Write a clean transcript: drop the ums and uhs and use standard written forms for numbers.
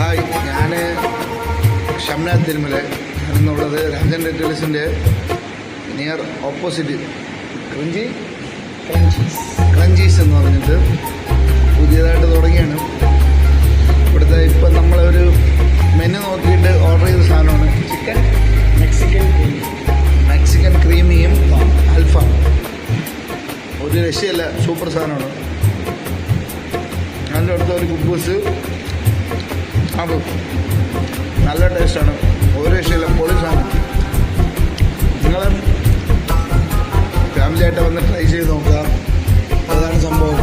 Hi, ഞാൻ ഷംനാഥ് തിരുമല എന്നുള്ളത് Rajan ഡെറ്റൽസിൻ്റെ near opposite crunchies എന്ന് പറഞ്ഞിട്ട് പുതിയതായിട്ട് തുടങ്ങിയാണ്. ഇവിടുത്തെ ഇപ്പം നമ്മളൊരു മെനു നോക്കിയിട്ട് ഓർഡർ ചെയ്ത സാധനമാണ് മെക്സിക്കൻ ക്രീമിയും അൽഫാം. ഒരു രക്ഷയല്ല, സൂപ്പർ സാധനമാണ്. അതിൻ്റെ അടുത്ത ഒരു കുബൂസ്, അത് നല്ല ടേസ്റ്റാണ്, ഒരു രക്ഷയില്ല, പൊളി സാധനം. നിങ്ങൾ ഫാമിലിയായിട്ട് വന്ന് ട്രൈ ചെയ്ത് നോക്കുക. അതാണ് സംഭവം.